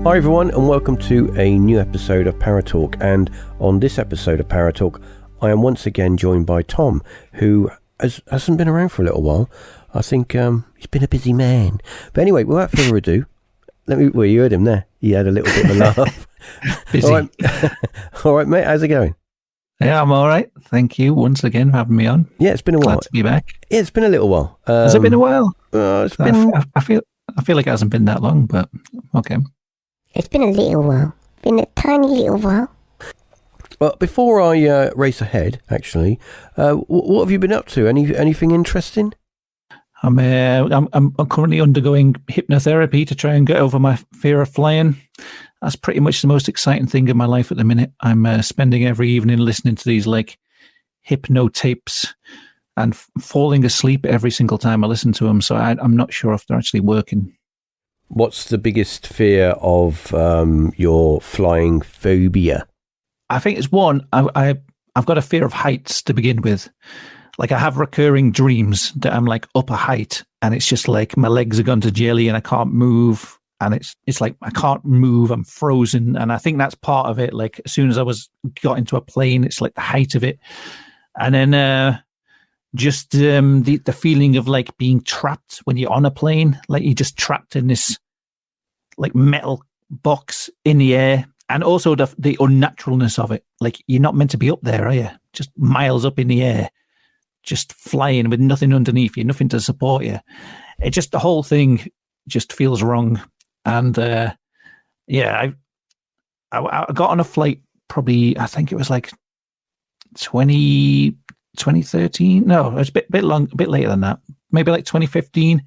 Hi everyone, and welcome to a new episode of Paratalk. And on this episode of Paratalk, I am once again joined by Tom, who hasn't been around for a little while. I think he's been a busy man. But anyway, without further ado, well, you heard him there. He had a little bit of a laugh. Busy. All right, mate. How's it going? Yeah, I'm all right. Thank you once again for having me on. Yeah, it's been a while. Glad to be back. Yeah, it's been a little while. Has it been a while? It's been. I feel like it hasn't been that long, but okay. It's been a little while. Been a tiny little while. Well, before I race ahead, actually, what have you been up to? Anything interesting? I'm currently undergoing hypnotherapy to try and get over my fear of flying. That's pretty much the most exciting thing in my life at the minute. I'm spending every evening listening to these like hypno tapes and falling asleep every single time I listen to them. So I'm not sure if they're actually working. What's the biggest fear of your flying phobia? I think it's one. I've got a fear of heights to begin with. Like I have recurring dreams that I'm like up a height and it's just like my legs are gone to jelly and I can't move. And it's like I can't move. I'm frozen. And I think that's part of it. Like as soon as I got into a plane, it's like the height of it. And then just the feeling of like being trapped when you're on a plane, like you're just trapped in this like metal box in the air, and also the unnaturalness of it. Like you're not meant to be up there, are you? Just miles up in the air, just flying with nothing underneath you, nothing to support you. It just, the whole thing just feels wrong. And yeah, I got on a flight probably, I think it was like 2013. No, it was a bit later than that. Maybe like 2015.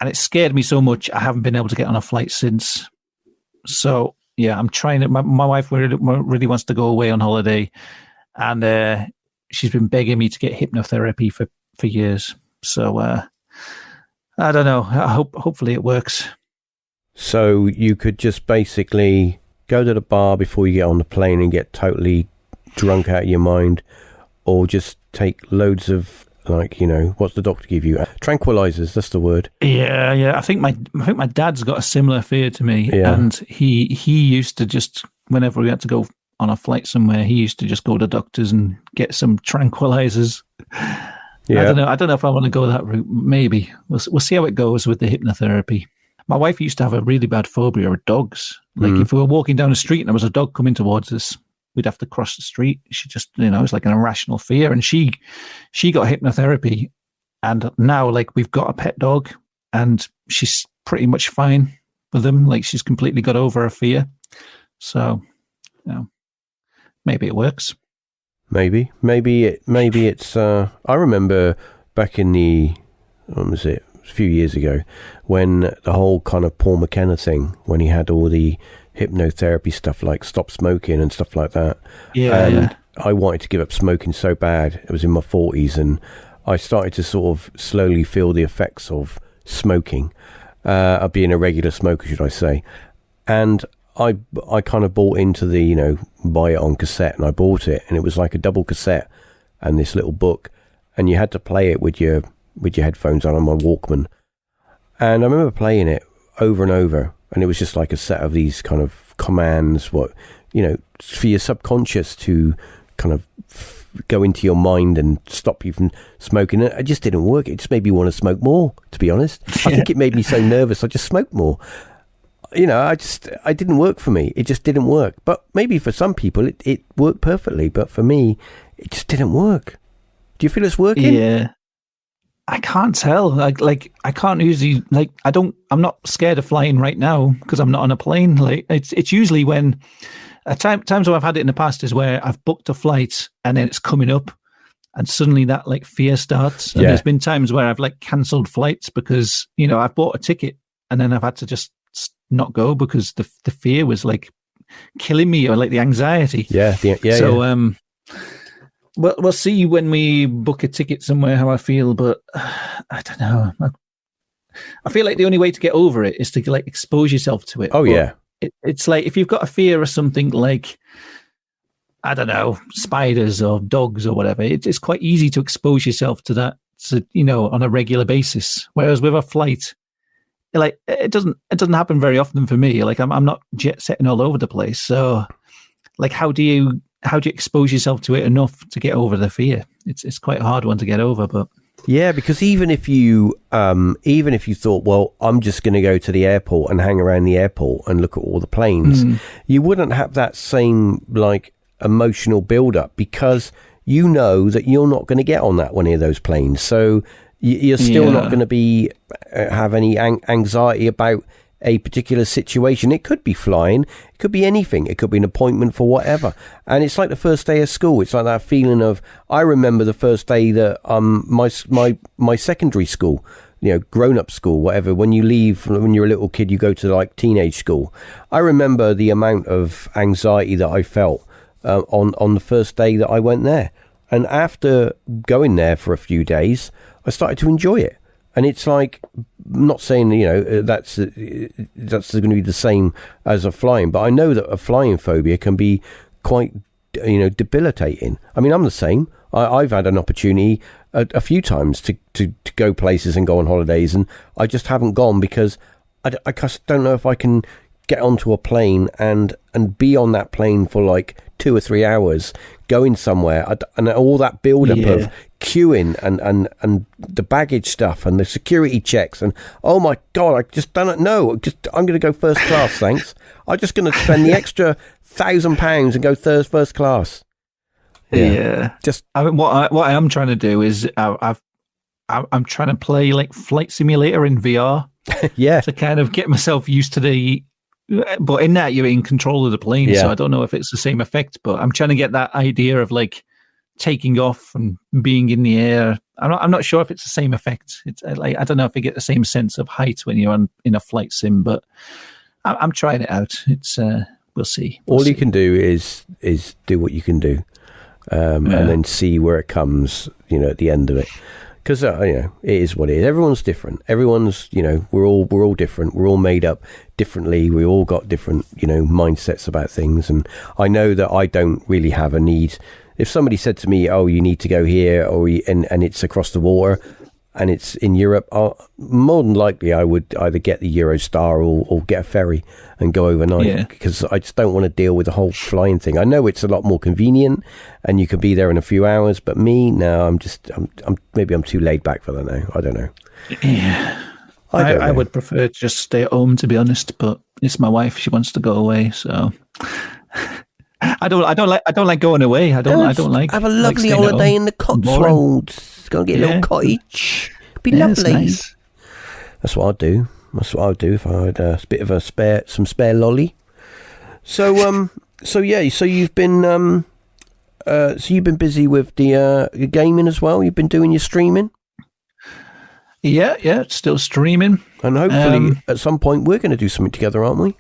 And it scared me so much, I haven't been able to get on a flight since. So yeah, I'm trying to. My wife really wants to go away on holiday, and she's been begging me to get hypnotherapy for years. So I don't know. Hopefully it works. So you could just basically go to the bar before you get on the plane and get totally drunk out of your mind, or just take loads of, like, you know, what's the doctor give you? Tranquilizers, that's the word. Yeah. I think my dad's got a similar fear to me, and he used to just, whenever we had to go on a flight somewhere, he used to just go to doctors and get some tranquilizers. Yeah. I don't know if I want to go that route. Maybe we'll see how it goes with the hypnotherapy. My wife used to have a really bad phobia of dogs. Like if we were walking down the street and there was a dog coming towards us, we'd have to cross the street. She just, it's like an irrational fear. And she got hypnotherapy, and now like we've got a pet dog and she's pretty much fine with them. Like she's completely got over her fear. So, maybe it works. Maybe it's, I remember back in when was it? A few years ago, when the whole kind of Paul McKenna thing, when he had all the hypnotherapy stuff like stop smoking and stuff like that. Yeah. I wanted to give up smoking so bad. It was in my 40s, and I started to sort of slowly feel the effects of smoking, of being a regular smoker, should I say. And I kind of bought into the, buy it on cassette, and I bought it, and it was like a double cassette and this little book, and you had to play it with your headphones on my Walkman. And I remember playing it over and over, and it was just like a set of these kind of commands, for your subconscious to kind of go into your mind and stop you from smoking. And it just didn't work. It just made me want to smoke more, to be honest. I think it made me so nervous, I just smoked more. It didn't work for me. It just didn't work. But maybe for some people it worked perfectly, but for me, it just didn't work. Do you feel it's working? Yeah. I can't tell. Like I can't usually, like, I'm not scared of flying right now because I'm not on a plane. Like it's usually when times where I've had it in the past is where I've booked a flight and then it's coming up and suddenly that like fear starts. And there's been times where I've like cancelled flights because, I've bought a ticket and then I've had to just not go because the fear was like killing me, or like the anxiety. So, well, we'll see when we book a ticket somewhere how I feel, but I don't know. I feel like the only way to get over it is to like expose yourself to it. Oh, but yeah. It's like if you've got a fear of something like, I don't know, spiders or dogs or whatever, it's quite easy to expose yourself to that, on a regular basis. Whereas with a flight, like it doesn't happen very often for me. Like I'm not jet setting all over the place. So like how do you expose yourself to it enough to get over the fear? It's quite a hard one to get over, but yeah, because even if you thought, well, I'm just going to go to the airport and hang around the airport and look at all the planes, you wouldn't have that same like emotional build up, because you know that you're not going to get on that one of those planes, so you're still not going to be have any anxiety about a particular situation. It could be flying, it could be anything, it could be an appointment for whatever. And it's like the first day of school. It's like that feeling of, I remember the first day that my secondary school, grown-up school, whatever, when you leave, when you're a little kid, you go to like teenage school. I remember the amount of anxiety that I felt on the first day that I went there. And after going there for a few days, I started to enjoy it. And it's like, I'm not saying, that's going to be the same as a flying, but I know that a flying phobia can be quite, debilitating. I mean, I'm the same. I've had an opportunity a few times to go places and go on holidays, and I just haven't gone because I just don't know if I can get onto a plane and be on that plane for like 2 or 3 hours going somewhere, and all that build up of queuing and the baggage stuff and the security checks, and oh my god, I just don't know. I'm going to go first class, thanks. I'm just going to spend the extra £1,000 and go first class. Just what I am trying to do is I'm trying to play like Flight Simulator in VR. To kind of get myself used to but in that you're in control of the plane, so I don't know if it's the same effect, but I'm trying to get that idea of like taking off and being in the air. I'm not sure if it's the same effect. It's like, I don't know if you get the same sense of height when you're in a flight sim, but I'm trying it out. It's we'll see. All you can do is do what you can do, and then see where it comes, at the end of it. Because it is what it is. Everyone's different. Everyone's, we're all different. We're all made up differently. We all got different, mindsets about things. And I know that I don't really have a need. If somebody said to me, "Oh, you need to go here," and it's across the water, and it's in Europe, more than likely I would either get the Eurostar or get a ferry and go overnight, because I just don't want to deal with the whole flying thing. I know it's a lot more convenient and you can be there in a few hours, but me, no, I'm maybe I'm too laid back for that now. I don't know. Yeah. I would prefer to just stay at home, to be honest, but it's my wife. She wants to go away, so I don't like going away. I don't like have a lovely holiday in the Cotswolds. Go and get a little cottage. Be lovely. Nice. That's what I'd do. If I had a bit of some spare lolly. So you've been busy with the gaming as well. You've been doing your streaming. Yeah, still streaming. And hopefully at some point we're going to do something together, aren't we?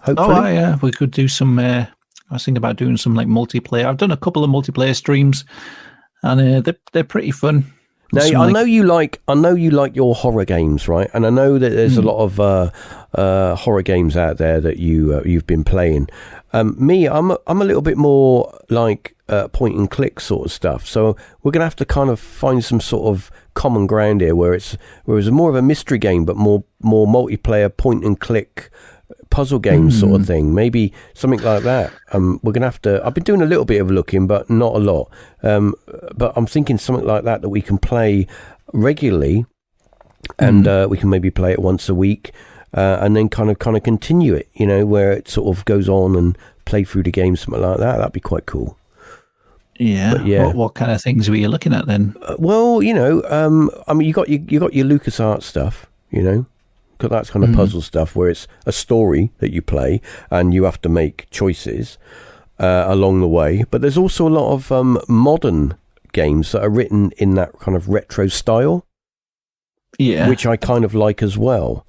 Hopefully. Oh yeah, we could do some. I was thinking about doing some like multiplayer. I've done a couple of multiplayer streams, and they're pretty fun. Now, I know you like your horror games, right? And I know that there's a lot of horror games out there that you've been playing. Me, I'm a little bit more like point and click sort of stuff. So we're gonna have to kind of find some sort of common ground here, where it's more of a mystery game, but more multiplayer point and click puzzle game sort of thing, maybe something like that. We're gonna have to. I've been doing a little bit of looking, but not a lot. But I'm thinking something like that we can play regularly, and we can maybe play it once a week, and then kind of continue it. Where it sort of goes on and play through the game, something like that. That'd be quite cool. Yeah. But yeah. What kind of things were you looking at then? Well, I mean, you got your LucasArts stuff, Got that kind of puzzle stuff where it's a story that you play and you have to make choices along the way. But there's also a lot of modern games that are written in that kind of retro style, which I kind of like as well.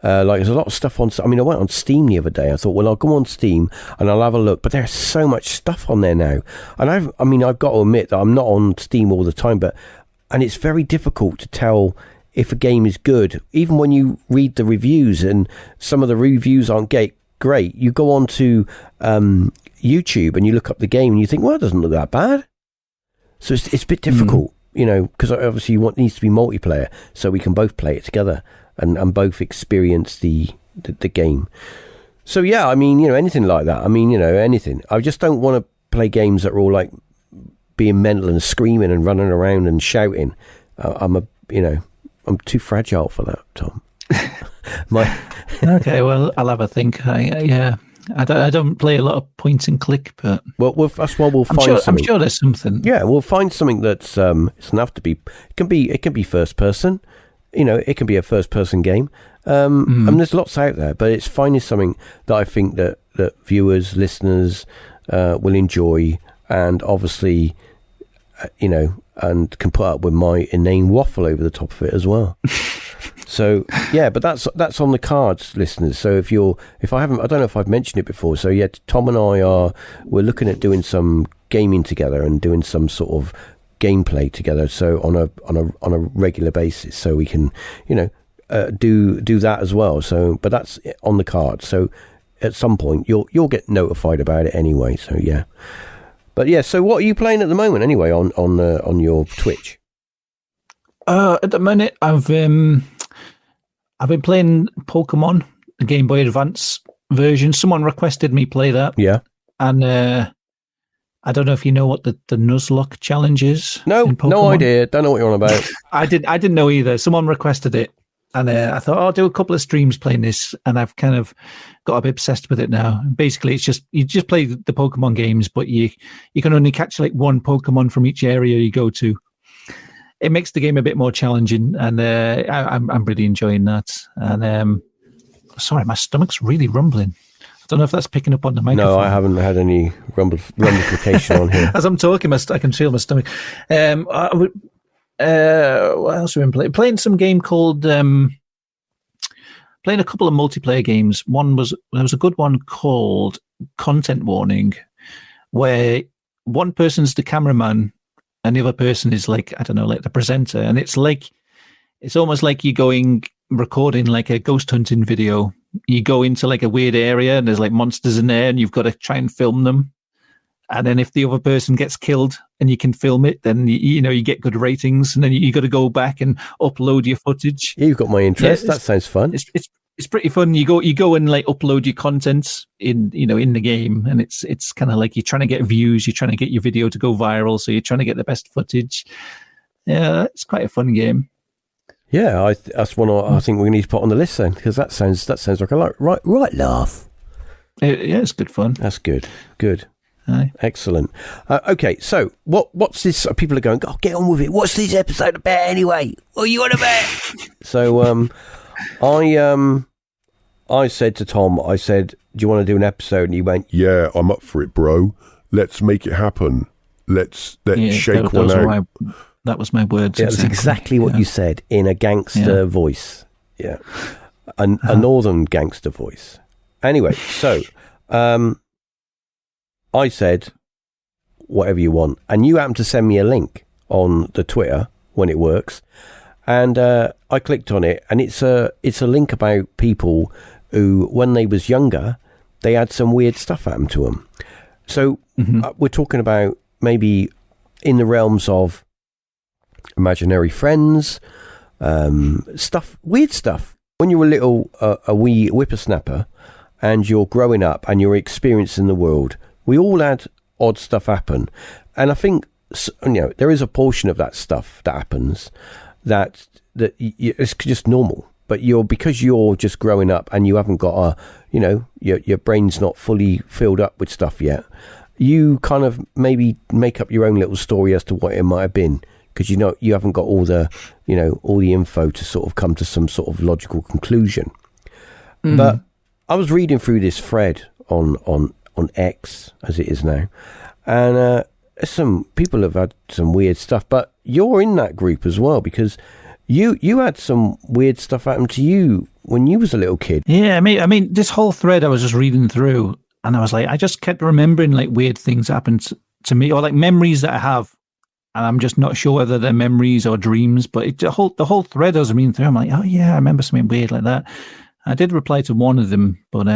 Like there's a lot of stuff on. I mean, I went on Steam the other day. I thought, well, I'll go on Steam and I'll have a look. But there's so much stuff on there now, and I've got to admit that I'm not on Steam all the time, and it's very difficult to tell if a game is good, even when you read the reviews, and some of the reviews aren't great. You go on to YouTube and you look up the game and you think, well, it doesn't look that bad. So it's a bit difficult, because obviously it needs to be multiplayer so we can both play it together. and both experience the game. So yeah, I mean, anything like that. I mean, anything. I just don't want to play games that are all like being mental and screaming and running around and shouting. I'm too fragile for that, Tom. Okay, well, I'll have a think. I don't play a lot of point and click, but that's why we'll find something. I'm sure there's something. Yeah, we'll find something that's it's enough to be. It can be first person. It can be a first person game. And there's lots out there, but it's finding something that I think that viewers, listeners will enjoy, and obviously, and can put up with my inane waffle over the top of it as well. So yeah, but that's on the cards, listeners. So I don't know if I've mentioned it before. So yeah, Tom and we're looking at doing some gaming together and doing some sort of gameplay together. So on a regular basis, so we can do that as well. So, but that's on the cards. So at some point you'll get notified about it anyway. So yeah, but yeah. So what are you playing at the moment anyway on your Twitch? At the minute, I've been playing Pokemon, the Game Boy Advance version. Someone requested me play that. Yeah. And I don't know if you know what the Nuzlocke challenge is. No idea. Don't know what you're on about. I didn't know either. Someone requested it. And I thought, I'll do a couple of streams playing this. And I've kind of got a bit obsessed with it now. Basically, it's just, you just play the Pokemon games, but you can only catch like one Pokemon from each area you go to. It makes the game a bit more challenging, and I'm really enjoying that. And sorry, my stomach's really rumbling. I don't know if that's picking up on the microphone. No, I haven't had any rumblification on here. As I'm talking, I can feel my stomach. What else have we been playing? Playing some game called... playing a couple of multiplayer games. There was a good one called Content Warning, where one person's the cameraman and the other person is like, I don't know, like the presenter. And it's almost like you're recording like a ghost hunting video. You go into like a weird area and there's like monsters in there and you've got to try and film them. And then if the other person gets killed and you can film it, then you get good ratings. And then you got to go back and upload your footage. Yeah, you've got my interest. That sounds fun. It's pretty fun. You go and like upload your content in the game, and it's kind of like you're trying to get views, you're trying to get your video to go viral, so you're trying to get the best footage. Yeah, it's quite a fun game. Yeah, that's one I think we need to put on the list then, because that sounds like a right laugh. Yeah, it's good fun. That's good. Aye. Excellent. Okay, so what's this? People are going, get on with it. What's this episode about anyway? What are you on about? So I said to Tom, do you want to do an episode? And he went, yeah, I'm up for it, bro. Let's make it happen. Let's shake one out. That was my words. Yeah, that's exactly what you said in a gangster voice. Yeah. A northern gangster voice. Anyway, so I said, whatever you want. And you happened to send me a link on the Twitter when it works. And I clicked on it, and it's a link about people who, when they was younger, they had some weird stuff happen to them. So we're talking about maybe in the realms of imaginary friends, weird stuff. When you're a wee whippersnapper, and you're growing up and you're experiencing the world, we all had odd stuff happen. And I think there is a portion of that stuff that happens that it's just normal, but because you're just growing up and you haven't got your brain's not fully filled up with stuff yet, you kind of maybe make up your own little story as to what it might have been, because you haven't got all the info to sort of come to some sort of logical conclusion. But I was reading through this thread on X, as it is now, and some people have had some weird stuff, but you're in that group as well, because you had some weird stuff happen to you when you was a little kid. Yeah, I mean, this whole thread I was just reading through, and I was like, I just kept remembering like weird things happened to me, or like memories that I have, and I'm just not sure whether they're memories or dreams. But the whole thread I was reading through, I'm like, oh yeah, I remember something weird like that. I did reply to one of them, but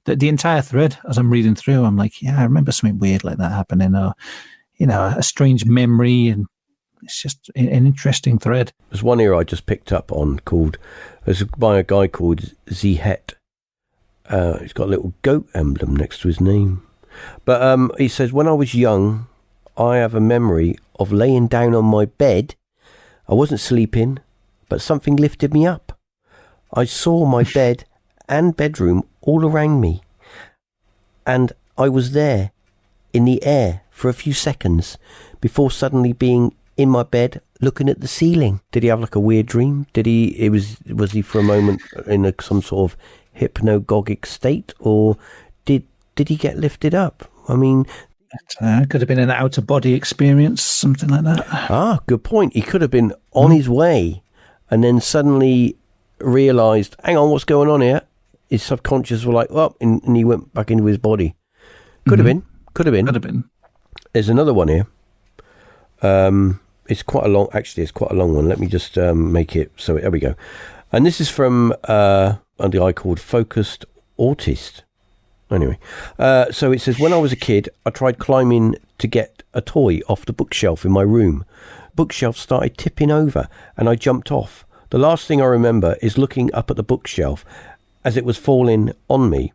the entire thread, as I'm reading through, I'm like, yeah, I remember something weird like that happening, or a strange memory, and it's just an interesting thread. There's one here I just picked up on by a guy called Zihet. He's got a little goat emblem next to his name. But he says, when I was young, I have a memory of laying down on my bed. I wasn't sleeping, but something lifted me up. I saw my bed and bedroom all around me. And I was there in the air for a few seconds before suddenly being in my bed looking at the ceiling. Did he have like a weird dream? Was he for a moment in some sort of hypnagogic state, or did he get lifted up? I mean, it could have been an out-of-body experience, something like that. Good point. He could have been on his way and then suddenly realised, hang on, what's going on here? His subconscious were like, oh, and he went back into his body. Could have been. There's another one here. It's quite a long one. Let me just make it so. There we go. And this is from a guy called Focused Autist. Anyway, so it says, when I was a kid, I tried climbing to get a toy off the bookshelf in my room. Bookshelf started tipping over and I jumped off. The last thing I remember is looking up at the bookshelf as it was falling on me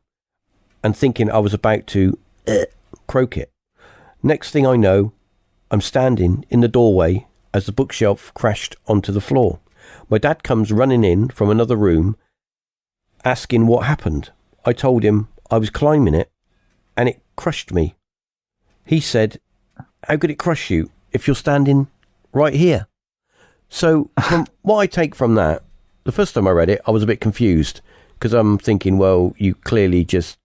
and thinking I was about to croak it. Next thing I know, I'm standing in the doorway as the bookshelf crashed onto the floor. My dad comes running in from another room asking what happened. I told him I was climbing it and it crushed me. He said, how could it crush you if you're standing right here? So from what I take from that, the first time I read it, I was a bit confused because I'm thinking, well, you clearly just,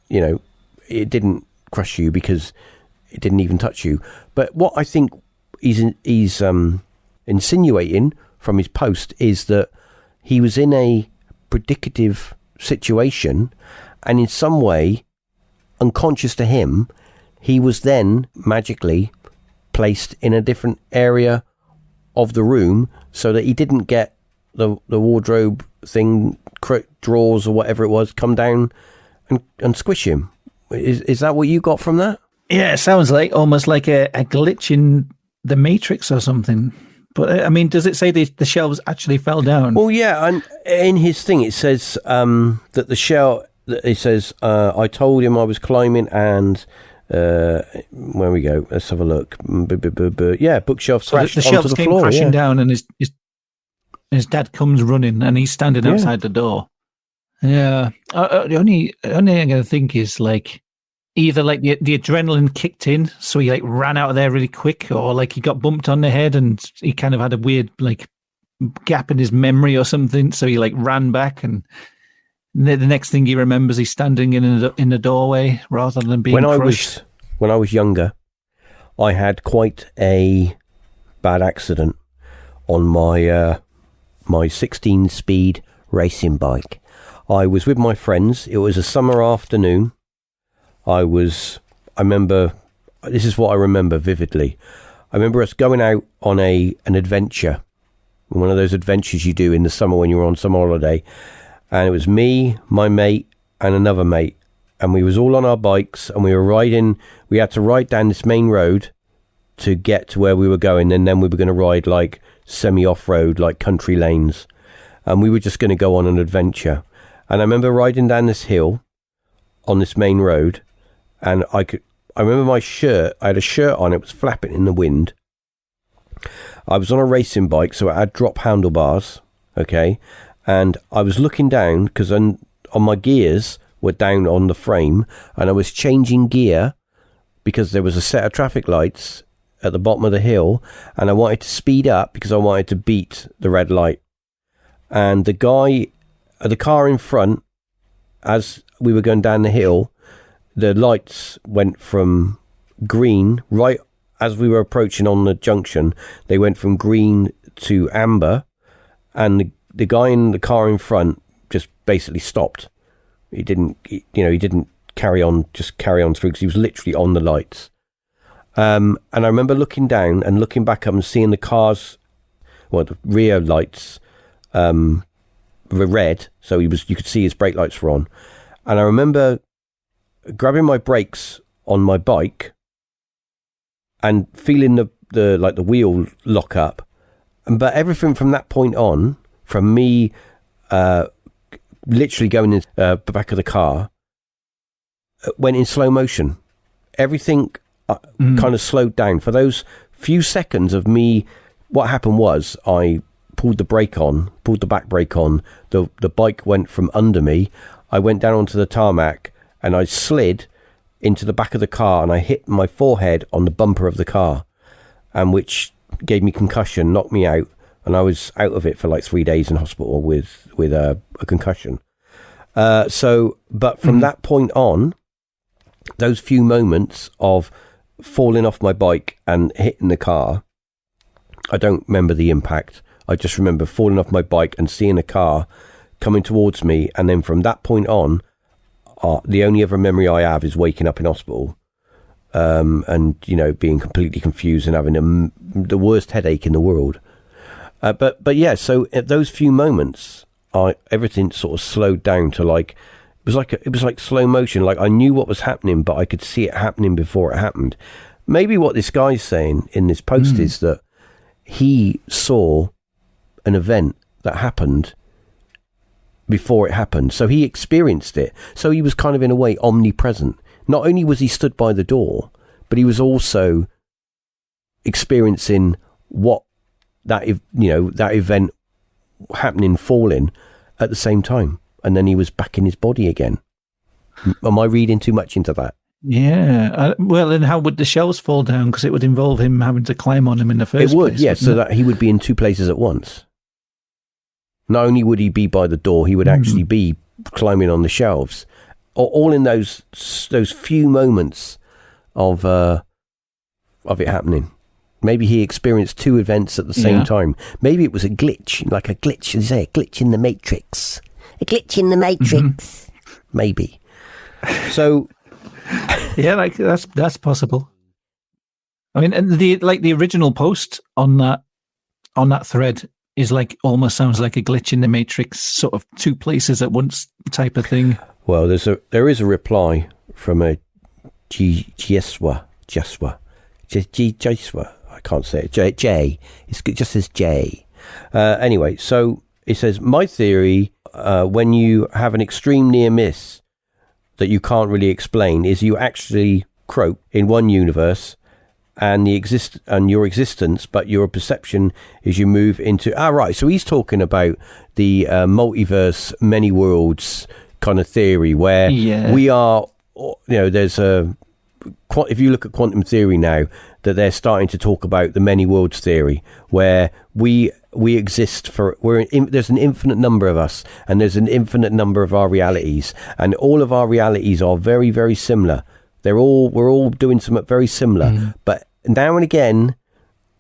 it didn't crush you because it didn't even touch you. But what I think he's insinuating from his post is that he was in a predicative situation and in some way, unconscious to him, he was then magically placed in a different area of the room so that he didn't get the wardrobe thing, drawers or whatever it was, come down and squish him. Is that what you got from that? Yeah, it sounds like almost like a glitch in the Matrix or something. But I mean, does it say the shelves actually fell down? Well, yeah, and in his thing it says that the shelf. It says I told him I was climbing, and where we go? Let's have a look. Yeah, bookshelf crashed onto the floor. Crashing down, and his dad comes running, and he's standing outside the door. Yeah, the only thing I can think is like either like the adrenaline kicked in, so he like ran out of there really quick, or like he got bumped on the head and he kind of had a weird like gap in his memory or something, so he like ran back, and the next thing he remembers, he's standing in the doorway rather than being crushed. When I was younger, I had quite a bad accident on my 16-speed racing bike. I was with my friends. It was a summer afternoon. I remember, this is what I remember vividly. I remember us going out on an adventure, one of those adventures you do in the summer when you're on summer holiday. And it was me, my mate, and another mate. And we was all on our bikes and we had to ride down this main road to get to where we were going. And then we were going to ride like semi-off-road, like country lanes. And we were just going to go on an adventure. And I remember riding down this hill on this main road. And I remember my shirt, I had a shirt on, it was flapping in the wind. I was on a racing bike, so I had drop handlebars, okay? And I was looking down, because on my gears were down on the frame, and I was changing gear, because there was a set of traffic lights at the bottom of the hill, and I wanted to speed up, because I wanted to beat the red light. And the car in front, as we were going down the hill, the lights went from green, right as we were approaching on the junction, they went from green to amber, and the guy in the car in front just basically stopped. He didn't carry on through because he was literally on the lights. And I remember looking down and looking back up and seeing the cars, the rear lights were red, so you could see his brake lights were on. And I remember grabbing my brakes on my bike and feeling the the wheel lock up. But everything from that point on, from me literally going in the back of the car, went in slow motion. Everything kind of slowed down. For those few seconds of me, what happened was I pulled the back brake on, the bike went from under me, I went down onto the tarmac, and I slid into the back of the car, and I hit my forehead on the bumper of the car, and which gave me concussion, knocked me out, and I was out of it for like 3 days in hospital with a concussion. But from that point on, those few moments of falling off my bike and hitting the car, I don't remember the impact. I just remember falling off my bike and seeing a car coming towards me, and then from that point on, the only other memory I have is waking up in hospital, and being completely confused and having the worst headache in the world. But yeah, so at those few moments, everything sort of slowed down to like it was like slow motion. Like I knew what was happening, but I could see it happening before it happened. Maybe what this guy's saying in this post is that he saw an event that happened before it happened. So he experienced it. So he was kind of in a way omnipresent. Not only was he stood by the door, but he was also experiencing what that event happening, falling at the same time. And then he was back in his body again. Am I reading too much into that? Yeah. Well, and how would the shelves fall down? Because it would involve him having to climb on them in the first place. It would, yes. So that he would be in two places at once. Not only would he be by the door, he would actually be climbing on the shelves. All in those few moments of it happening. Maybe he experienced two events at the same time. Maybe it was a glitch, like a glitch. You say a glitch in the Matrix. A glitch in the Matrix. Maybe. So, yeah, like that's possible. I mean, and the original post on that thread is like almost sounds like a glitch in the Matrix, sort of two places at once type of thing. Well, there is a reply from a Jeswa. I can't say it. J. It just says J. Anyway, so it says, my theory, when you have an extreme near miss that you can't really explain, is you actually croak in one universe and your existence, but your perception is you move into... right, so he's talking about the multiverse, many worlds kind of theory, where we are, there's if you look at quantum theory now, that they're starting to talk about the many worlds theory, where we exist there's an infinite number of us, and there's an infinite number of our realities, and all of our realities are very, very similar. We're all doing something very similar, but now and again,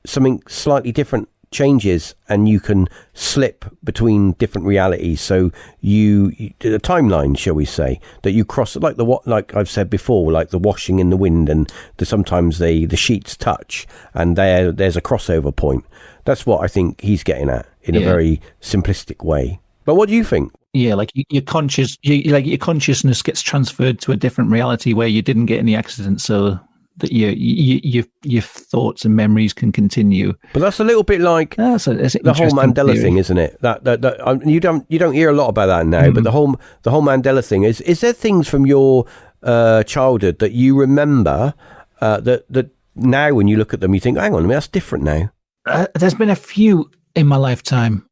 something slightly different changes, and you can slip between different realities. So the timeline, shall we say, that you cross, like I've said before, like the washing in the wind, and sometimes the sheets touch, and there's a crossover point. That's what I think he's getting at in a very simplistic way. But what do you think? Yeah, like your consciousness gets transferred to a different reality where you didn't get any accident, so that your thoughts and memories can continue. But that's a little bit like the whole Mandela thing, isn't it? That you don't hear a lot about that now. But the whole Mandela thing is there things from your childhood that you remember that now when you look at them you think, hang on a minute, that's different now. There's been a few in my lifetime,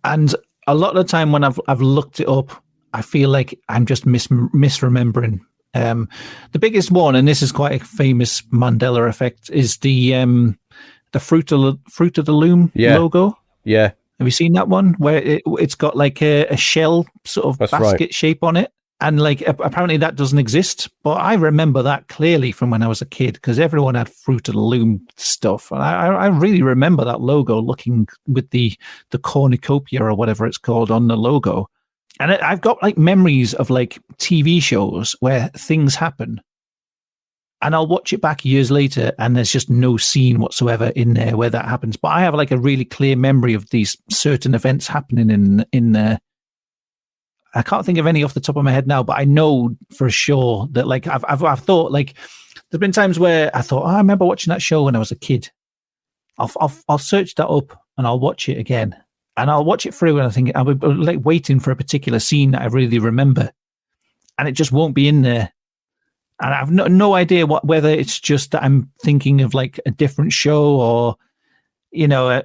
and a lot of the time when I've looked it up, I feel like I'm just misremembering. The biggest one, and this is quite a famous Mandela effect, is the Fruit of the Loom logo. Yeah. Have you seen that one where it's got like a shell sort of basket shape on it? And like apparently that doesn't exist, but I remember that clearly from when I was a kid because everyone had Fruit of the Loom stuff, and I really remember that logo looking with the cornucopia or whatever it's called on the logo. And I've got like memories of like TV shows where things happen, and I'll watch it back years later, and there's just no scene whatsoever in there where that happens. But I have like a really clear memory of these certain events happening in there. I can't think of any off the top of my head now, but I know for sure that like I've thought like there's been times where I thought, I remember watching that show when I was a kid, I'll search that up and I'll watch it again, and I'll watch it through, and I think I'll be like waiting for a particular scene that I really remember, and it just won't be in there. And I have no idea whether it's just that I'm thinking of like a different show, or, you know,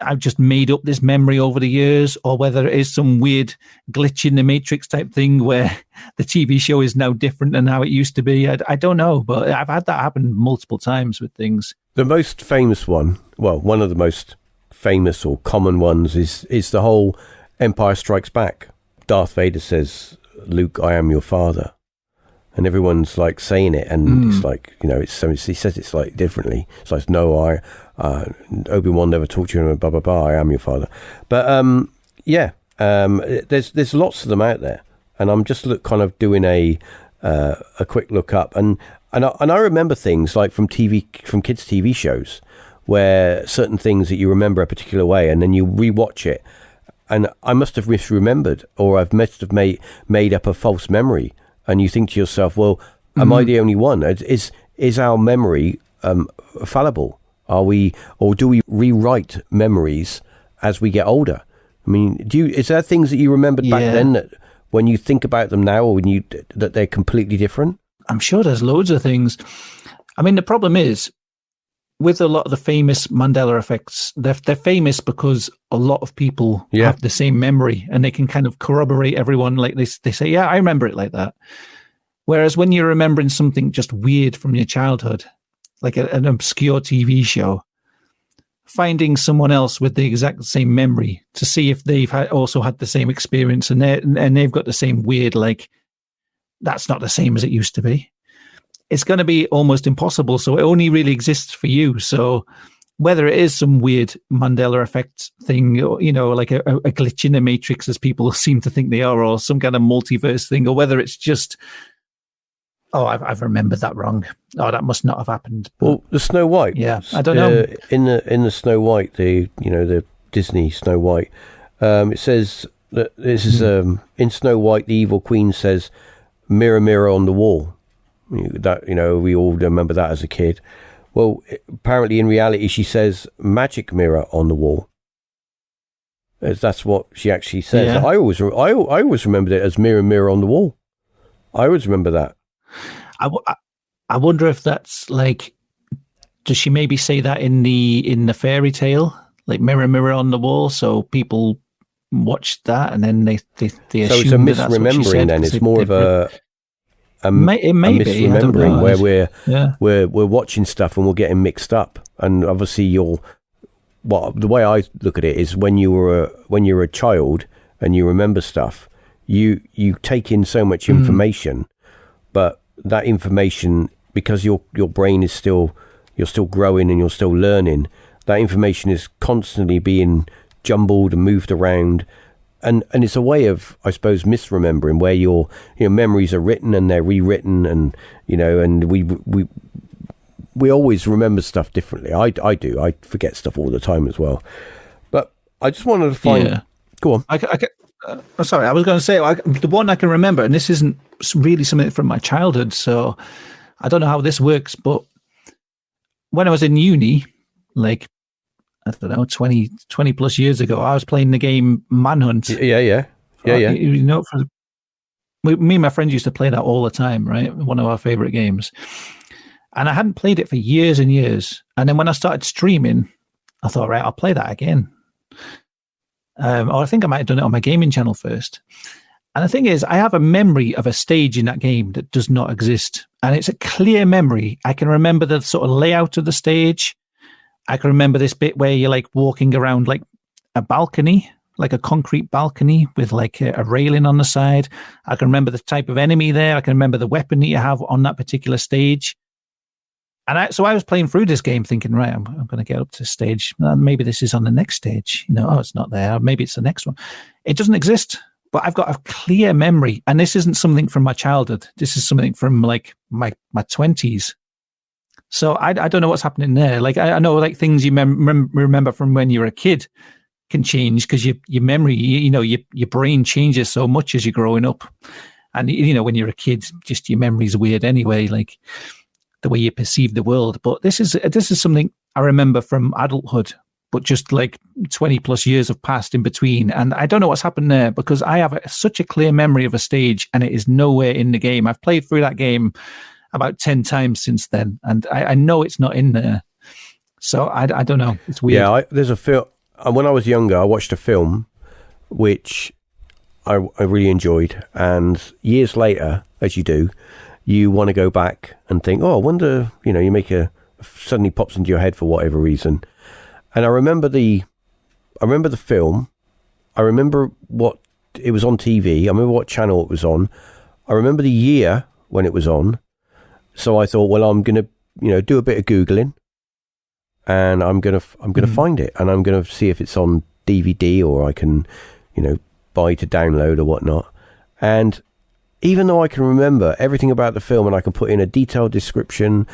I've just made up this memory over the years, or whether it is some weird glitch in the Matrix type thing where the TV show is now different than how it used to be. I don't know, but I've had that happen multiple times with things. The most famous one, well, one of the most famous or common ones is the whole Empire Strikes Back. Darth Vader says, "Luke, I am your father." And everyone's like saying it, and it's like, you know, he says it slightly differently. It's like, no, Obi-Wan never taught you, blah, blah, blah, I am your father. But, there's lots of them out there. And I'm just kind of doing a quick look up. And I remember things like from kids' TV shows, where certain things that you remember a particular way, and then you rewatch it. And I must have misremembered, or I've must have made up a false memory. And you think to yourself, well, am I the only one? Is our memory fallible? Are we, or do we rewrite memories as we get older? I mean, is there things that you remembered back then that when you think about them now, or that they're completely different? I'm sure there's loads of things. I mean, the problem is with a lot of the famous Mandela effects, they're famous because a lot of people have the same memory, and they can kind of corroborate everyone. Like they say, yeah, I remember it like that. Whereas when you're remembering something just weird from your childhood, like an obscure TV show, finding someone else with the exact same memory to see if they've also had the same experience, and they've got the same weird, like, that's not the same as it used to be. It's going to be almost impossible. So it only really exists for you. So whether it is some weird Mandela effect thing, or, you know, like a glitch in the Matrix, as people seem to think they are, or some kind of multiverse thing, or whether it's just, oh, I've remembered that wrong. Oh, that must not have happened. But, well, the Snow White. Yeah, I don't know. In the Snow White, the Disney Snow White, it says that this is in Snow White, the evil queen says, "Mirror, mirror on the wall." That, you know, we all remember that as a kid. Well, apparently in reality she says "magic mirror on the wall." That's what she actually says. Yeah. I always remembered it as "mirror, mirror on the wall." I always remember that. I wonder if that's like, does she maybe say that in the fairy tale, like "mirror, mirror on the wall"? So people watch that and then they assume so it's a misremembering. Then it's more of a misremembering, where we're watching stuff and we're getting mixed up. And obviously the way I look at it is when you're a child and you remember stuff, you take in so much information, but that information, because your brain is you're still growing and you're still learning, that information is constantly being jumbled and moved around. And it's a way of, I suppose, misremembering, where your memories are written and they're rewritten, and and we always remember stuff differently. I do. I forget stuff all the time as well. But I just wanted to find. Yeah. Go on. Sorry, I was going to say the one I can remember, and this isn't really something from my childhood, so I don't know how this works. But when I was in uni, like, I don't know, 20 plus years ago, I was playing the game Manhunt. Yeah. You know, me and my friends used to play that all the time, right? One of our favorite games. And I hadn't played it for years and years. And then when I started streaming, I thought, right, I'll play that again. Or I think I might have done it on my gaming channel first. And the thing is, I have a memory of a stage in that game that does not exist. And it's a clear memory. I can remember the sort of layout of the stage. I can remember this bit where you're like walking around like a balcony, like a concrete balcony with like a railing on the side. I can remember the type of enemy there. I can remember the weapon that you have on that particular stage. And so I was playing through this game thinking, right, I'm going to get up to stage. Maybe this is on the next stage. Oh, it's not there. Maybe it's the next one. It doesn't exist, but I've got a clear memory. And this isn't something from my childhood. This is something from like my 20s. So I don't know what's happening there. Like I know like things you remember from when you were a kid can change because your memory, your brain changes so much as you're growing up. And when you're a kid, just your memory's weird anyway. Like the way you perceive the world. But this is something I remember from adulthood, but just like 20 plus years have passed in between. And I don't know what's happened there, because I have such a clear memory of a stage and it is nowhere in the game. I've played through that game about 10 times since then, and I know it's not in there. So I don't know. It's weird. Yeah, there's a film. When I was younger, I watched a film which I really enjoyed. And years later, as you do, you want to go back and think, oh, I wonder, you make suddenly pops into your head for whatever reason. And I remember the film. I remember what it was on TV. I remember what channel it was on. I remember the year when it was on. So I thought, well, I'm going to, do a bit of Googling, and I'm going to find it, and I'm going to see if it's on DVD or I can, buy to download or whatnot. And even though I can remember everything about the film and I can put in a detailed description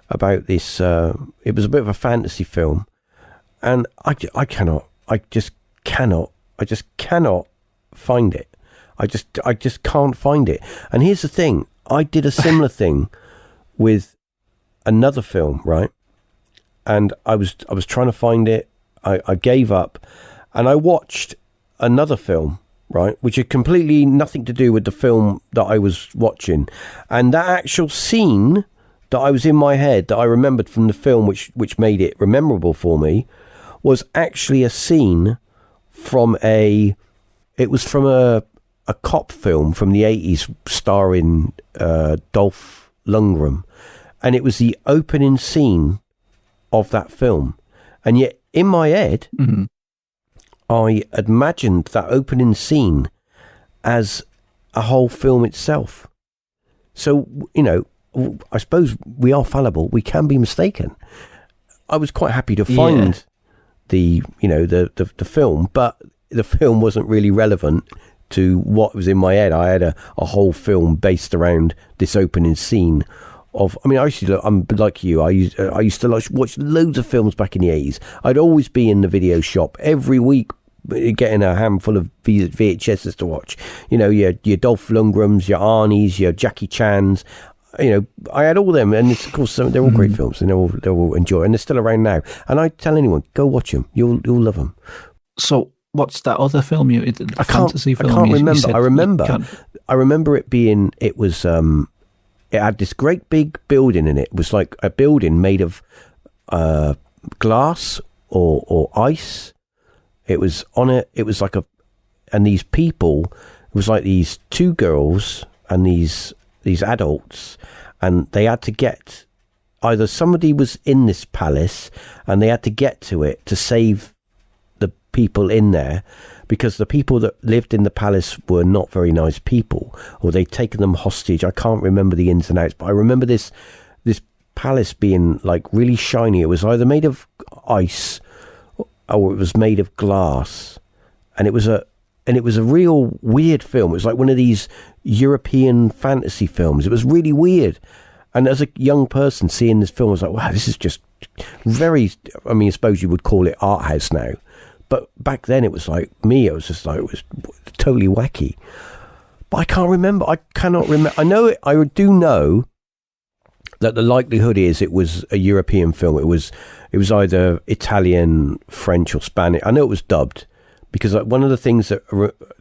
about this, it was a bit of a fantasy film. And I just cannot find it. I just can't find it. And here's the thing. I did a similar thing with another film, right? And I was trying to find it. I gave up, and I watched another film, right, which had completely nothing to do with the film that I was watching. And that actual scene that I was in my head that I remembered from the film, which made it memorable for me, was actually a scene from a cop film from the 80s starring Dolph Lundgren. And it was the opening scene of that film. And yet in my head, I imagined that opening scene as a whole film itself. So, I suppose we are fallible. We can be mistaken. I was quite happy to find the film, but the film wasn't really relevant to what was in my head. I had a whole film based around this opening scene of. I mean, I'm like you. I used to watch loads of films back in the 80s. I'd always be in the video shop every week, getting a handful of VHSs to watch. Your Dolph Lundgrens, your Arnie's, your Jackie Chan's. I had all them, and of course they're all great films, and they're all enjoy, and they're still around now. And I tell anyone, go watch them. You'll love them. So what's that other film? Fantasy film? I can't remember. I remember it being. It was. It had this great big building in it. It was like a building made of glass or ice. It was on it. It was like and these people. It was like these two girls and these adults, and they had to get, either somebody was in this palace and they had to get to it to save the people in there, because the people that lived in the palace were not very nice people, or they'd taken them hostage. I can't remember the ins and outs, but I remember this palace being like really shiny. It was either made of ice or it was made of glass, and it was a real weird film. It was like one of these European fantasy films. It was really weird. And as a young person seeing this film, I was like, wow, this is just very, I mean, I suppose you would call it art house now. But back then it was like, it was totally wacky. But I can't remember. I cannot remember. I do know that the likelihood is it was a European film. It was either Italian, French or Spanish. I know it was dubbed. Because one of the things that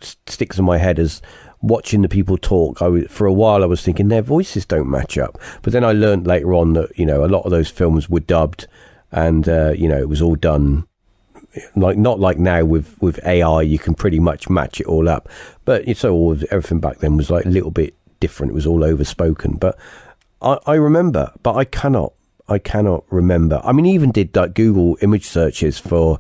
sticks in my head is watching the people talk. For a while, I was thinking their voices don't match up. But then I learned later on that, a lot of those films were dubbed, and, it was all done, not like now with AI, you can pretty much match it all up. But everything back then was like a little bit different. It was all overspoken. But I remember, but I cannot remember. I mean, even did like Google image searches for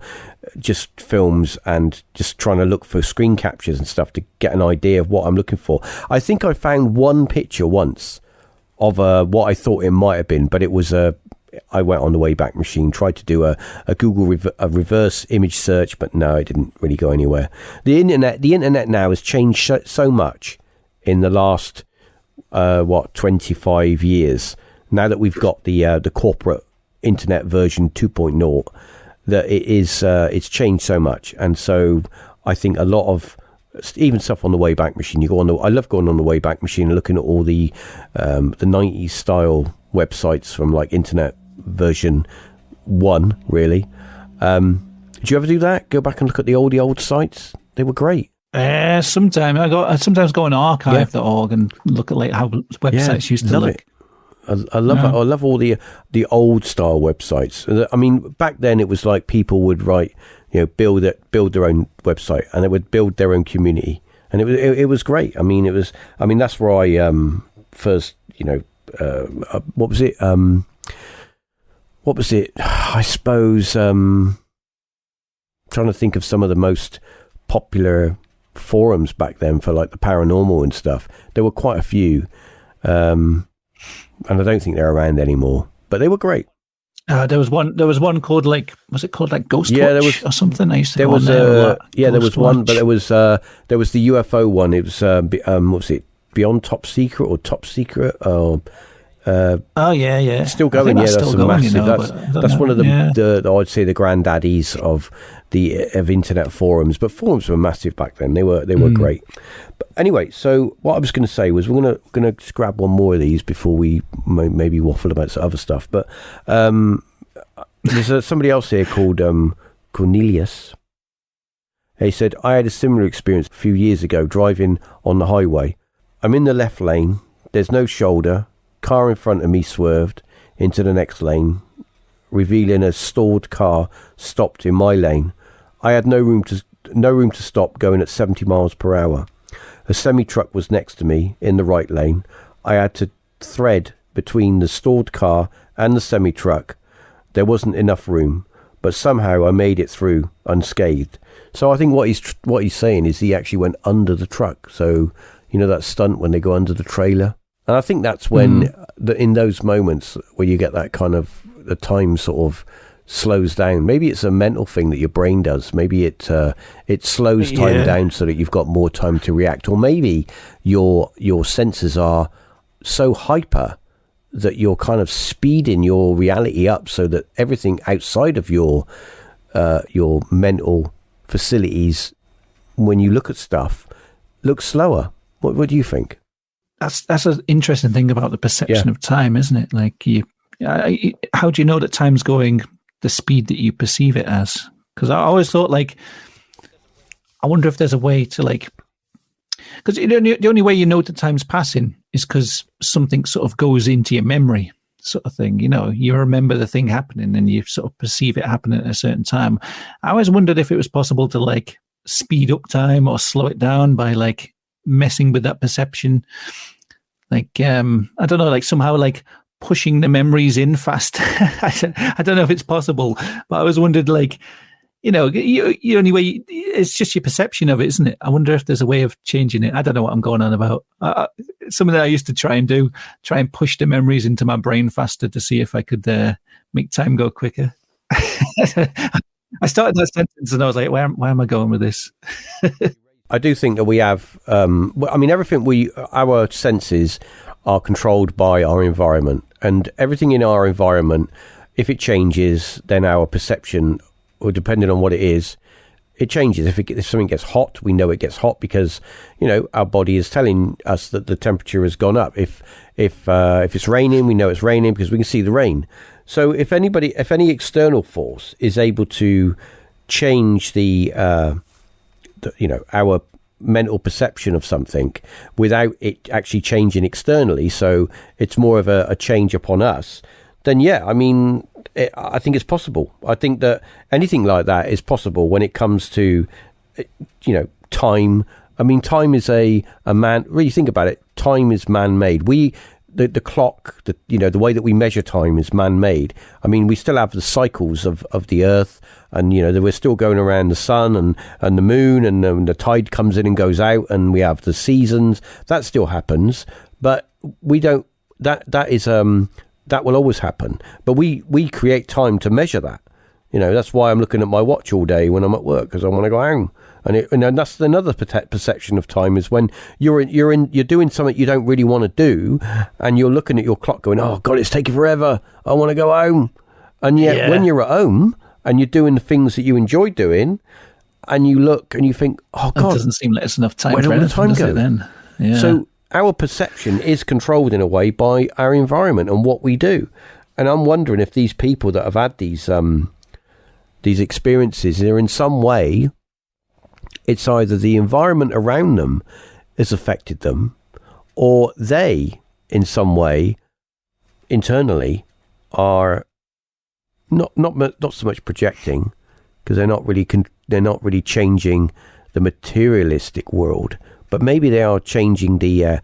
just films and just trying to look for screen captures and stuff to get an idea of what I'm looking for. I think I found one picture once of what I thought it might have been, but it was I went on the Wayback Machine, tried to do a Google reverse image search, but no, it didn't really go anywhere. The internet now has changed so much in the last 25 years. Now that we've got the corporate internet version 2.0, that it's changed so much, and so I think a lot of even stuff on the Wayback Machine. I love going on the Wayback Machine and looking at all the 90s style websites from like Internet version 1, really. Did you ever do that? Go back and look at the old sites? They were great. Sometimes I sometimes go on archive.org and look at like how websites used to look. I love all the old style websites. I mean, back then it was like people would write, build their own website, and it would build their own community, and it was great. I mean, that's where I first, what was it? What was it? I suppose trying to think of some of the most popular forums back then for like the paranormal and stuff. There were quite a few. And I don't think they're around anymore, but they were great. There was one called was it called Ghost Watch or something? I used to there was there was one, but there was the UFO one. It was what was it? Beyond Top Secret or Top Secret? Yeah. Still going. Yeah, that's a massive. That's one of the I'd say the granddaddies of internet forums. But forums were massive back then. They were great. But anyway, so what I was going to say was we're going to grab one more of these before we maybe waffle about some other stuff. But there's somebody else here called Cornelius. He said, I had a similar experience a few years ago driving on the highway. I'm in the left lane. There's no shoulder. Car in front of me swerved into the next lane, revealing a stalled car stopped in my lane. I had no room to stop, going at 70 miles per hour. A semi-truck was next to me in the right lane. I had to thread between the stalled car and the semi-truck. There wasn't enough room, but somehow I made it through unscathed. So I think what he's saying is he actually went under the truck. So that stunt when they go under the trailer. And I think that's when, in those moments where you get that kind of, the time sort of slows down. Maybe it's a mental thing that your brain does. Maybe it slows time down so that you've got more time to react. Or maybe your senses are so hyper that you're kind of speeding your reality up so that everything outside of your mental facilities, when you look at stuff, looks slower. What do you think? That's an interesting thing about the perception of time, isn't it? Like, how do you know that time's going the speed that you perceive it as? Because I always thought, I wonder if there's a way to, because the only way you know that time's passing is because something sort of goes into your memory, sort of thing. You remember the thing happening and you sort of perceive it happening at a certain time. I always wondered if it was possible to, speed up time or slow it down by, messing with that perception, I don't know, somehow pushing the memories in fast. I don't know if it's possible, but I always wondered, you only way, it's just your perception of it, isn't it? I wonder if there's a way of changing it. I don't know what I'm going on about. Something that I used to try and push the memories into my brain faster to see if I could make time go quicker. I started that sentence and I was like, where am I going with this? I do think that we have, everything our senses are controlled by our environment, and everything in our environment, if it changes, then our perception, or depending on what it is, it changes. If something gets hot, we know it gets hot because, our body is telling us that the temperature has gone up. If it's raining, we know it's raining because we can see the rain. So if any external force is able to change our mental perception of something without it actually changing externally, so it's more of a change upon us, then I think it's possible. I think that anything like that is possible when it comes to time. Time is a man. Really think about it. Time is man-made. The clock, the way that we measure time is man-made. We still have the cycles of the Earth, and we're still going around the sun and the moon, and the tide comes in and goes out, and we have the seasons. That still happens, but we don't. That will always happen. But we create time to measure that. That's why I'm looking at my watch all day when I'm at work, because I want to go home. And that's another perception of time, is when you're doing something you don't really want to do, and you're looking at your clock going, oh God, it's taking forever. I want to go home. And yet when you're at home and you're doing the things that you enjoy doing, and you look and you think, oh God, it doesn't seem like it's enough time. Where did all the time go? Then? Yeah. So our perception is controlled in a way by our environment and what we do. And I'm wondering if these people that have had these experiences, they're in some way, it's either the environment around them has affected them, or they, in some way, internally, are not so much projecting, because they're not really changing the materialistic world, but maybe they are changing the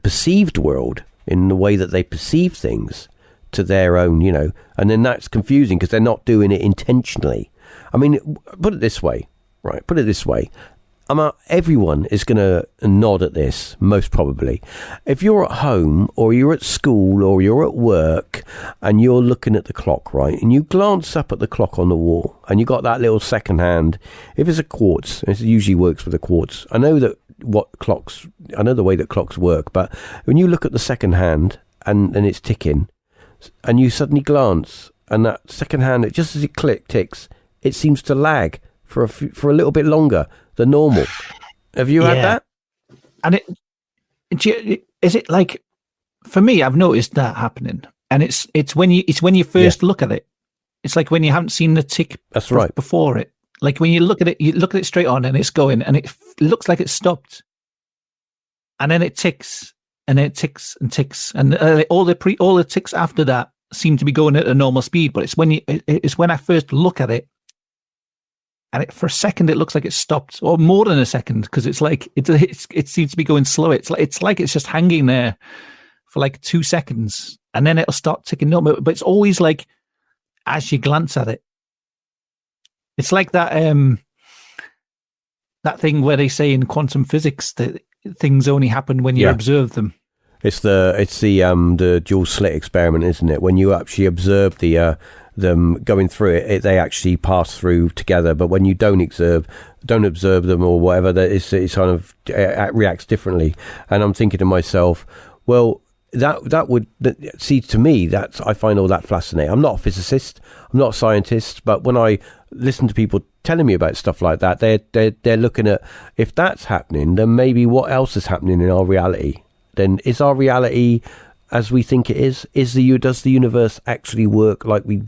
perceived world in the way that they perceive things to their own, and then that's confusing because they're not doing it intentionally. I mean, put it this way. Everyone is going to nod at this, most probably. If you're at home or you're at school or you're at work and you're looking at the clock, right, and you glance up at the clock on the wall and you got that little second hand, if it's a quartz, it usually works with a quartz. I know the way that clocks work, but when you look at the second hand and it's ticking and you suddenly glance and that second hand, just as it ticks, it seems to lag for a little bit longer than normal. Have you had that? And is it like, for me, I've noticed that happening, and it's when you first look at it. It's like when you haven't seen the tick. That's right. Before it. Like when you look at it straight on and it's going and it looks like it's stopped, and then it ticks and then it ticks and ticks, and all the ticks after that seem to be going at a normal speed. But it's when I first look at it, and for a second it looks like it's stopped, or more than a second, because it's like it seems to be going slow. It's like it's just hanging there for like 2 seconds, and then it'll start ticking up. But it's always like as you glance at it. It's like that thing where they say in quantum physics that things only happen when you observe them. It's the dual slit experiment, isn't it? When you actually observe them going through it, they actually pass through together. But when you don't observe them or whatever, it's kind of it reacts differently. And I'm thinking to myself, well, that would see, to me, I find all that fascinating. I'm not a physicist, I'm not a scientist, but when I listen to people telling me about stuff like that, they're looking at, if that's happening, then maybe what else is happening in our reality? Then is our reality as we think it is? Does the universe actually work like we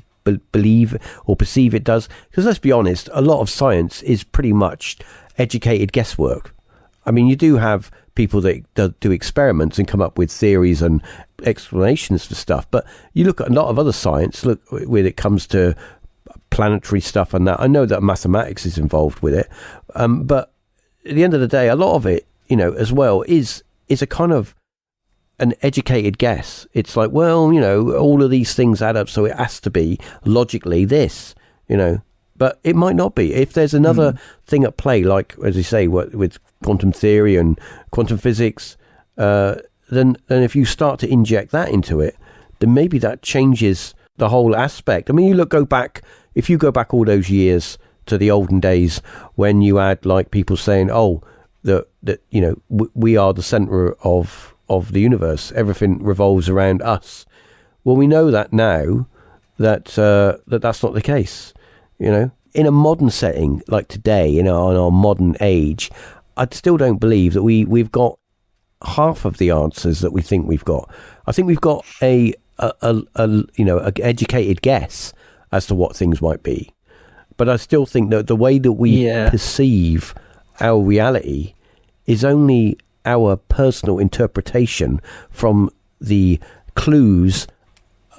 believe or perceive it does? Because let's be honest, a lot of science is pretty much educated guesswork. I mean, you do have people that do experiments and come up with theories and explanations for stuff, but you look at a lot of other science, when it comes to planetary stuff and that, I know that mathematics is involved with it, but at the end of the day, a lot of it, as well, is a kind of an educated guess. It's like, well, all of these things add up, so it has to be logically this, but it might not be. If there's another thing at play, like, as you say, with quantum theory and quantum physics, then if you start to inject that into it, then maybe that changes the whole aspect. I mean, if you go back all those years to the olden days when you had like people saying, oh, that we are the center of the universe, everything revolves around us. Well, we know that now that's not the case. In a modern setting like today, in our modern age, I still don't believe that we've got half of the answers that we think we've got. I think we've got a educated guess as to what things might be, but I still think that the way that we perceive our reality is only our personal interpretation from the clues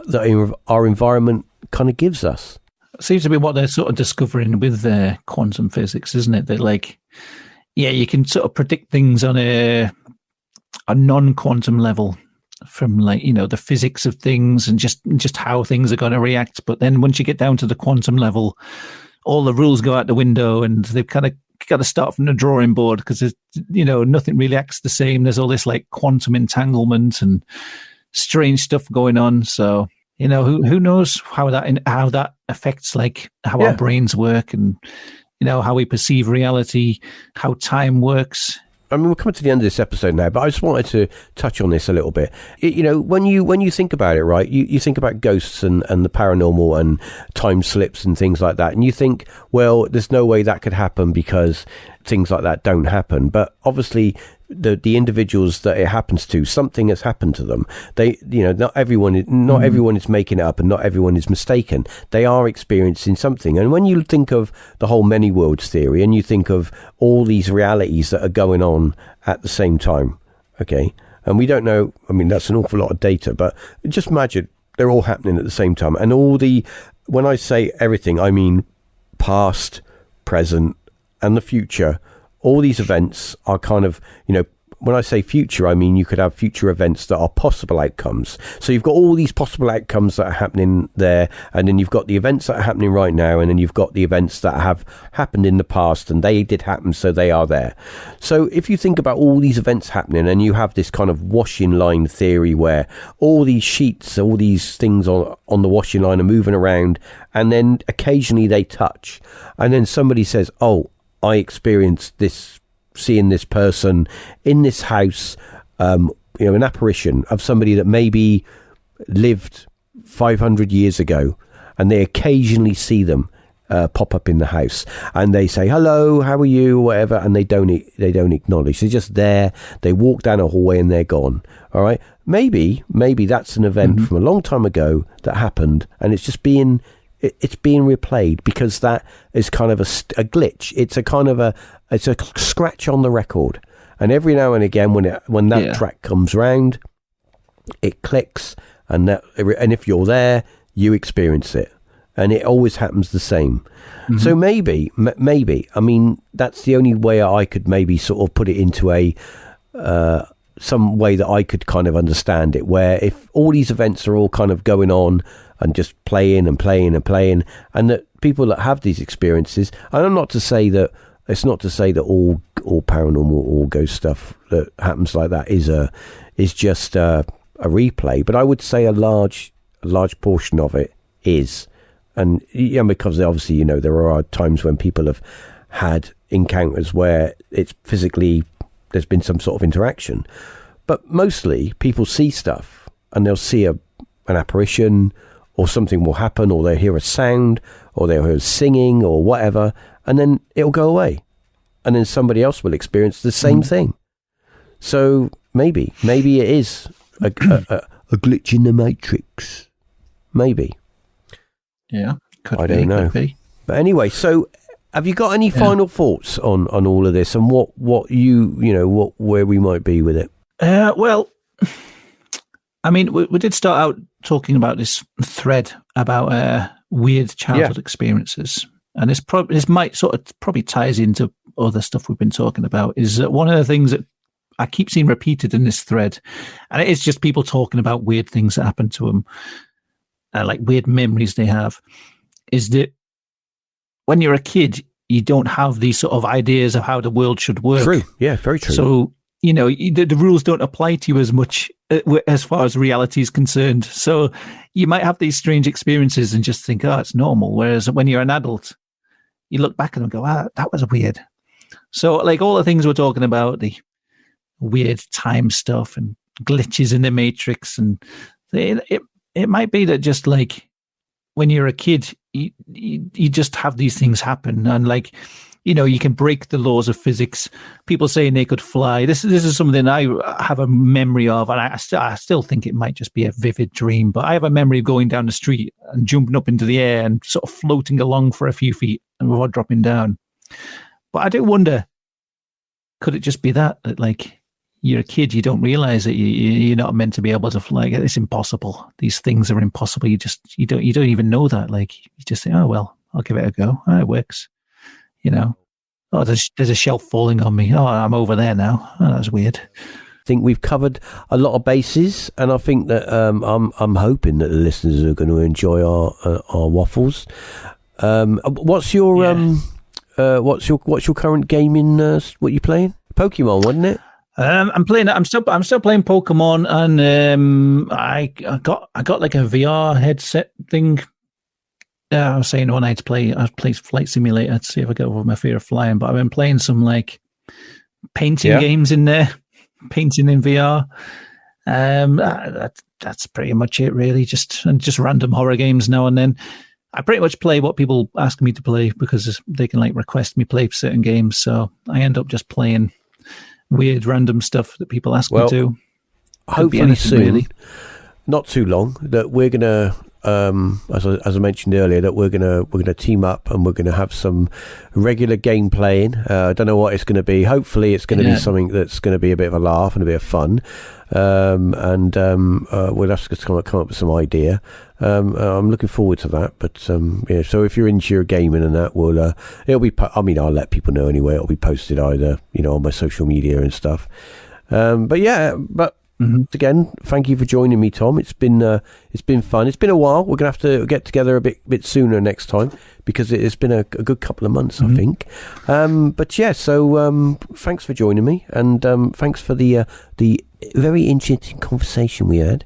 that our environment kind of gives us. It seems to be what they're sort of discovering with quantum physics, isn't it? That like, you can sort of predict things on a non-quantum level from like, the physics of things and just how things are going to react. But then once you get down to the quantum level, all the rules go out the window, and they've kind of got to start from the drawing board, because there's, nothing really acts the same. There's all this like quantum entanglement and strange stuff going on. So, who knows how that affects like how our brains work, and how we perceive reality, how time works. I mean, we're coming to the end of this episode now, but I just wanted to touch on this a little bit. When you think about it, right, you think about ghosts and the paranormal and time slips and things like that, and you think, well, there's no way that could happen because things like that don't happen. But obviously, the individuals that it happens to, something has happened to them. Not everyone is making it up, and not everyone is mistaken. They are experiencing something. And when you think of the whole many worlds theory, and you think of all these realities that are going on at the same time, okay, and we don't know. I mean, that's an awful lot of data, but just imagine they're all happening at the same time, and when I say everything, I mean past, present, and the future. All these events are kind of, when I say future, I mean you could have future events that are possible outcomes. So you've got all these possible outcomes that are happening there, and then you've got the events that are happening right now, and then you've got the events that have happened in the past, and they did happen, so they are there. So if you think about all these events happening, and you have this kind of washing line theory where all these sheets, all these things on the washing line are moving around, and then occasionally they touch, and then somebody says, oh, I experienced this, seeing this person in this house, an apparition of somebody that maybe lived 500 years ago, and they occasionally see them pop up in the house, and they say, hello, how are you, or whatever, and they don't acknowledge. They're just there. They walk down a hallway and they're gone. All right. Maybe that's an event from a long time ago that happened, and it's just being replayed because that is kind of a glitch. It's a scratch on the record, and every now and again when that track comes round, it clicks, and if you're there, you experience it, and it always happens the same. So maybe I mean, that's the only way I could maybe sort of put it into some way that I could kind of understand it, where if all these events are all kind of going on and just playing, and that people that have these experiences, and it's not to say that all paranormal or ghost stuff that happens like that is just a replay, but I would say a large portion of it is, and because obviously there are times when people have had encounters where it's physically there's been some sort of interaction, but mostly people see stuff and they'll see an apparition, or something will happen, or they'll hear a sound, or they'll hear singing, or whatever, and then it'll go away. And then somebody else will experience the same thing. So maybe it is a glitch in the matrix. Maybe. Yeah, I don't know. But anyway, so have you got any final thoughts on all of this, and what where we might be with it? Well, I mean, we did start out talking about this thread about weird childhood experiences, and this might sort of probably ties into other stuff we've been talking about. Is that one of the things that I keep seeing repeated in this thread, and it is just people talking about weird things that happen to them, like weird memories they have, is that when you're a kid, you don't have these sort of ideas of how the world should work. True. Yeah, very true. So, the rules don't apply to you as much as far as reality is concerned. So you might have these strange experiences and just think, oh, it's normal. Whereas when you're an adult, you look back and go, that was weird. So like all the things we're talking about, the weird time stuff and glitches in the matrix, and it might be that just like when you're a kid, you just have these things happen, and like, you can break the laws of physics. People saying they could fly. This is something I have a memory of, and I still think it might just be a vivid dream, but I have a memory of going down the street and jumping up into the air and sort of floating along for a few feet and before dropping down. But I do wonder, could it just be that like you're a kid, you don't realize that you're not meant to be able to fly. It's impossible. These things are impossible. You don't even know that. Like you just say, oh well, I'll give it a go. Oh, it works. Oh, there's a shelf falling on me. Oh, I'm over there now. Oh, that's weird. I think we've covered a lot of bases, and I think that I'm hoping that the listeners are going to enjoy our waffles. What's your current game in what you playing? Pokemon, wasn't it? I'm playing. I'm still playing Pokemon, and I got like a VR headset thing. I was saying one night I'd play Flight Simulator to see if I get over my fear of flying, but I've been playing some like painting games in there, painting in VR. That's pretty much it, really. Just random horror games now and then. I pretty much play what people ask me to play because they can request me play certain games. So I end up just playing weird random stuff that people ask me to. Hopefully soon, really. Not too long, that we're gonna, as I mentioned earlier, that we're gonna team up and we're gonna have some regular game playing. I don't know what it's gonna be. Hopefully, it's gonna be something that's gonna be a bit of a laugh and a bit of fun. We'll have to come up with some idea. I'm looking forward to that. But so if you're into your gaming and that, it'll be. I'll let people know anyway. It'll be posted either on my social media and stuff. Again, thank you for joining me, Tom. It's been fun. It's been a while. We're gonna have to get together a bit sooner next time because it's been a good couple of months, I think. So thanks for joining me, and thanks for the very interesting conversation we had.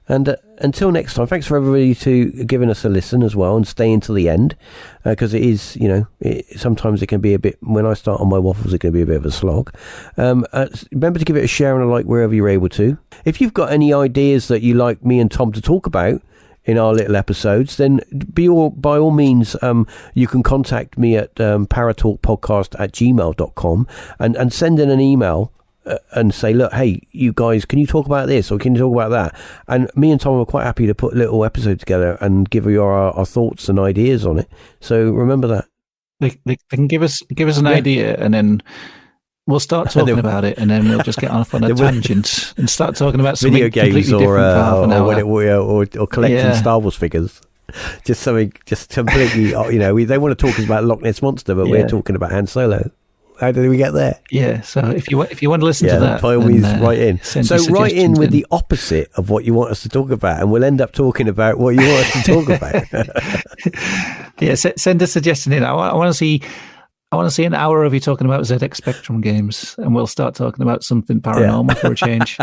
And until next time, thanks for everybody to giving us a listen as well and staying till the end, because it is, sometimes it can be a bit, when I start on my waffles, it can be a bit of a slog. Remember to give it a share and a like wherever you're able to. If you've got any ideas that you like me and Tom to talk about in our little episodes, then by all means, you can contact me at paratalkpodcast@gmail.com and send in an email and say, look, hey, you guys, can you talk about this or can you talk about that? And me and Tom are quite happy to put a little episode together and give you our thoughts and ideas on it. So remember that. They can give us an idea, and then we'll start talking about it, and then we'll just get off on a tangent and start talking about something video games or collecting Star Wars figures. Just something, just completely, they want to talk about Loch Ness Monster, but we're talking about Han Solo. How did we get there? Yeah, so if you want to listen to that, by all means, write in. So write in with the opposite of what you want us to talk about, and we'll end up talking about what you want us to talk about. Send a suggestion in. I want to see an hour of you talking about ZX Spectrum games, and we'll start talking about something paranormal for a change.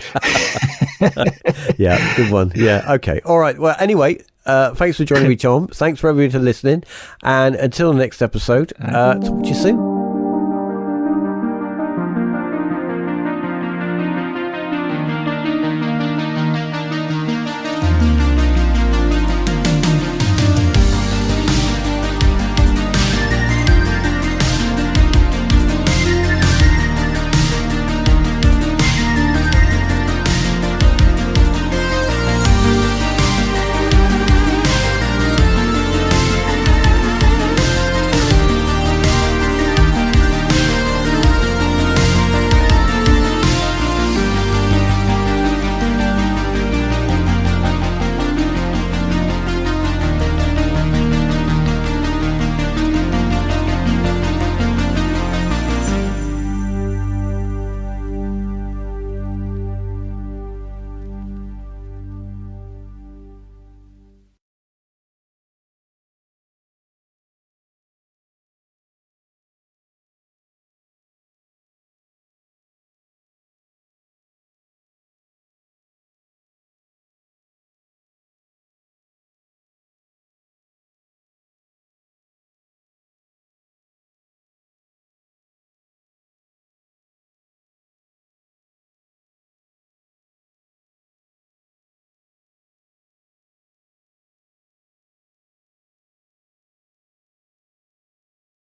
Yeah, good one. Yeah, okay. All right. Well, anyway, thanks for joining me, Tom. Thanks for everybody for listening. And until the next episode, talk to you soon.